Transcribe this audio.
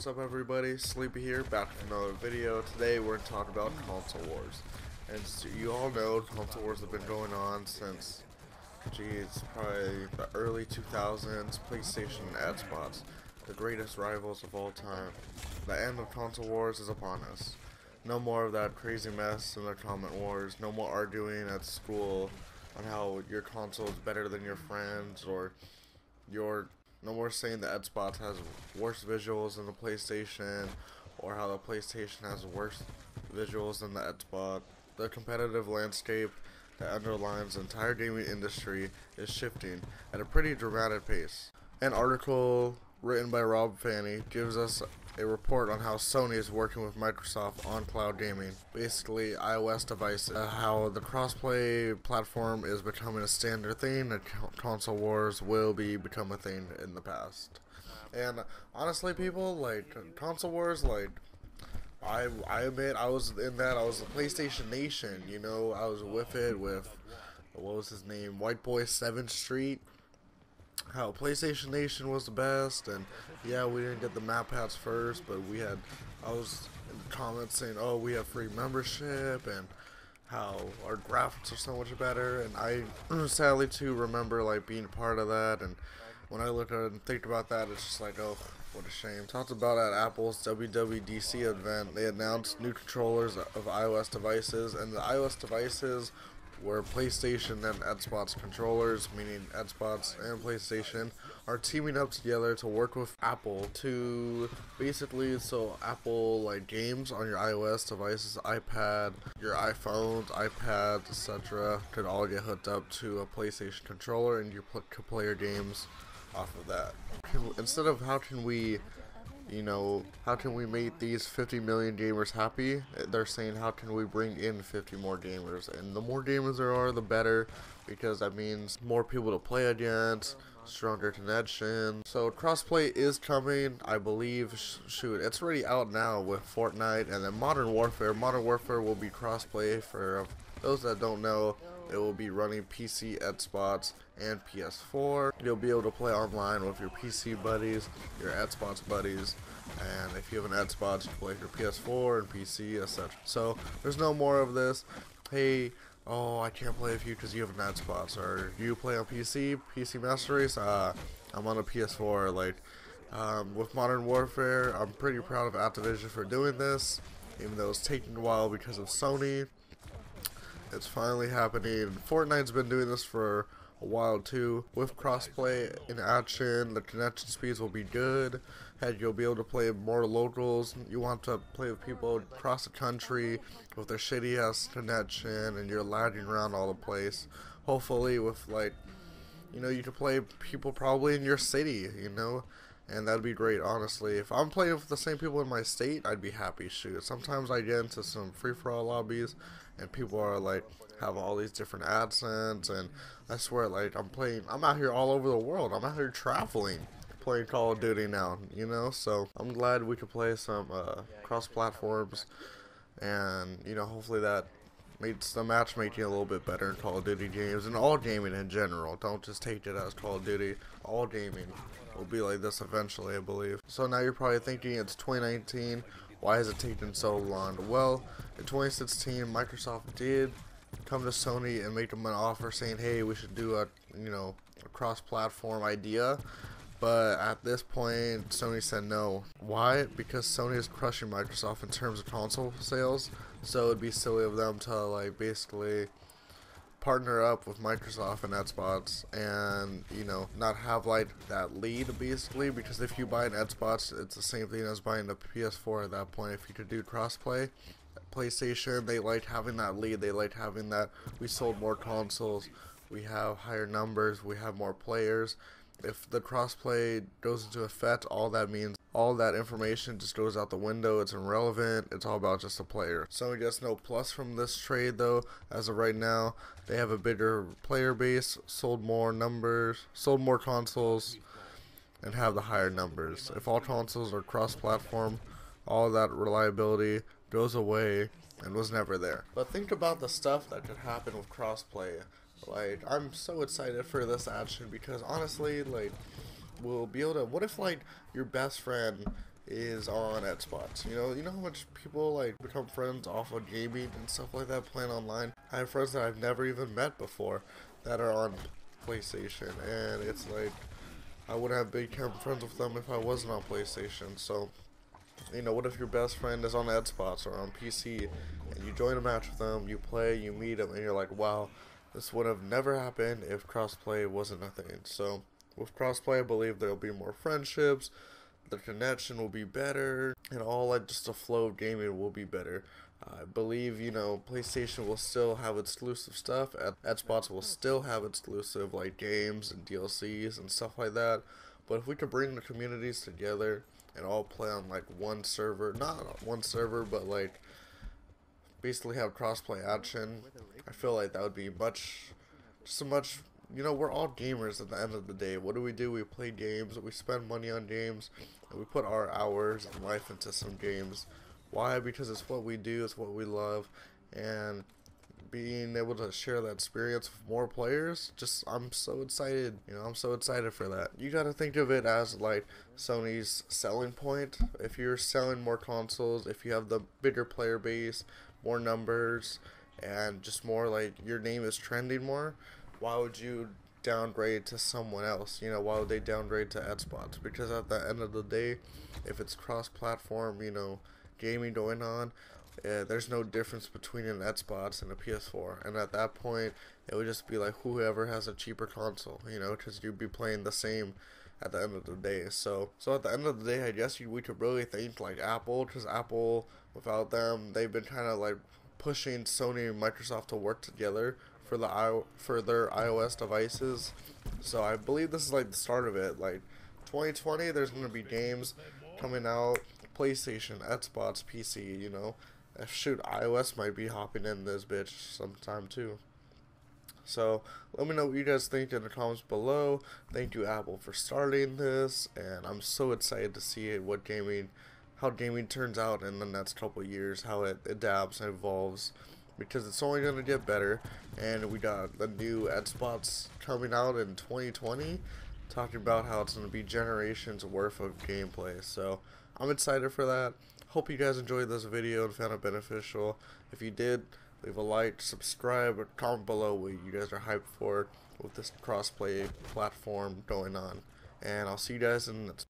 What's up everybody, Sleepy here, back with another video. Today we're going to talk about console wars. And so you all know console wars have been going on since, probably the early 2000s, PlayStation and Xbox, the greatest rivals of all time. The end of console wars is upon us. No more of that crazy mess in the comment wars, no more arguing at school on how your console is better than your friends, or no more saying the Xbox has worse visuals than the PlayStation, or how the PlayStation has worse visuals than the Xbox. The competitive landscape that underlines the entire gaming industry is shifting at a pretty dramatic pace. An article written by Rob Fanny gives us a report on how Sony is working with Microsoft on cloud gaming, basically iOS devices, how the crossplay platform is becoming a standard thing, and console wars will become a thing in the past. And honestly, people, console wars, I admit I was in that. I was the PlayStation Nation, you know. I was with it with, what was his name, White Boy 7th Street. How PlayStation Nation was the best, and yeah, we didn't get the map packs first, but I was in the comments saying, oh, we have free membership, and how our graphics are so much better, and I sadly too remember being part of that, and when I look at it and think about that, it's just like, oh, what a shame. Talked about at Apple's WWDC event, they announced new controllers of iOS devices, and the iOS devices where PlayStation and Xbox controllers, meaning Xbox and PlayStation, are teaming up together to work with Apple to basically, so Apple games on your iOS devices, iPad, your iPhones, iPads, etc. could all get hooked up to a PlayStation controller, and you could play your games off of that. Instead of how can we make these 50 million gamers happy, they're saying how can we bring in 50 more gamers, and the more gamers there are, the better, because that means more people to play against, stronger connection. So crossplay is coming, I believe. Shoot, it's already out now with Fortnite, and then Modern Warfare will be crossplay. For those that don't know, it will be running PC, Xbox, and PS4. You'll be able to play online with your PC buddies, your Xbox buddies, and if you have an Xbox, you can play your PS4 and PC, etc. So there's no more of this, hey, oh, I can't play with you because you have an Xbox, or you play on PC Master Race, I'm on a PS4. With Modern Warfare, I'm pretty proud of Activision for doing this, even though it's taking a while because of Sony. It's finally happening. Fortnite's been doing this for a while too. With crossplay in action, the connection speeds will be good. Heck, you'll be able to play more locals. You want to play with people across the country with their shitty ass connection, and you're lagging around all the place. Hopefully with you can play people probably in your city, and that'd be great, honestly. If I'm playing with the same people in my state, I'd be happy. Shoot, sometimes I get into some free-for-all lobbies, and people are have all these different accents, and I swear, I'm out here all over the world. I'm out here traveling, playing Call of Duty now, so I'm glad we could play some cross-platforms, and, hopefully that makes the matchmaking a little bit better in Call of Duty games, and all gaming in general. Don't just take it as Call of Duty. All gaming will be like this eventually, I believe. So now you're probably thinking it's 2019, why is it taking so long? Well, in 2016, Microsoft did come to Sony and make them an offer saying, hey, we should do a cross-platform idea. But at this point, Sony said no. Why? Because Sony is crushing Microsoft in terms of console sales. So it'd be silly of them to basically partner up with Microsoft and Xbox, and not have that lead, basically, because if you buy an Xbox, it's the same thing as buying a PS4 at that point. If you could do crossplay, PlayStation, they like having that lead. They like having that we sold more consoles, we have higher numbers, we have more players. If the crossplay goes into effect, all that means, all that information just goes out the window. It's irrelevant. It's all about just a player. Sony gets no plus from this trade, though. As of right now, they have a bigger player base, sold more consoles, and have the higher numbers. If all consoles are cross-platform, all that reliability goes away and was never there. But think about the stuff that could happen with crossplay. I'm so excited for this action, because honestly, we'll be able to, what if your best friend is on Xbox. You know how much people like become friends off of gaming and stuff like that, playing online. I have friends that I've never even met before that are on PlayStation, and it's like I wouldn't have become friends with them if I wasn't on PlayStation. So, what if your best friend is on Xbox or on PC, and you join a match with them, you play, you meet them, and you're like, wow, this would have never happened if crossplay wasn't a thing. So, with crossplay, I believe there'll be more friendships, the connection will be better, and all like just the flow of gaming will be better. I believe, PlayStation will still have exclusive stuff. Xbox will still have exclusive like games and DLCs and stuff like that. But if we could bring the communities together and all play on like one server, not one server, but like basically have crossplay action, I feel like that would be just a much. We're all gamers at the end of the day. What do? We play games, we spend money on games, and we put our hours and life into some games. Why? Because it's what we do, it's what we love, and being able to share that experience with more players, I'm so excited. I'm so excited for that. You gotta think of it as like Sony's selling point. If you're selling more consoles, if you have the bigger player base, more numbers, and just more like your name is trending more, why would you downgrade to someone else? Why would they downgrade to Xbox? Because at the end of the day, if it's cross-platform, gaming going on, there's no difference between an Xbox and a PS4. And at that point, it would just be like whoever has a cheaper console, because you'd be playing the same at the end of the day. So at the end of the day, I guess we could really thank like Apple, because Apple, without them, they've been kind of like pushing Sony and Microsoft to work together for their iOS devices. So I believe this is like the start of it. Like 2020, there's gonna be games coming out, PlayStation, Xbox, PC. Shoot, iOS might be hopping in this bitch sometime too. So let me know what you guys think in the comments below. Thank you, Apple, for starting this, and I'm so excited to see how gaming turns out in the next couple of years, how it adapts and evolves, because it's only going to get better. And we got the new Xbox coming out in 2020, talking about how it's going to be generations worth of gameplay. So I'm excited for that. Hope you guys enjoyed this video and found it beneficial. If you did, leave a like, subscribe, or comment below what you guys are hyped for with this crossplay platform going on. And I'll see you guys in the next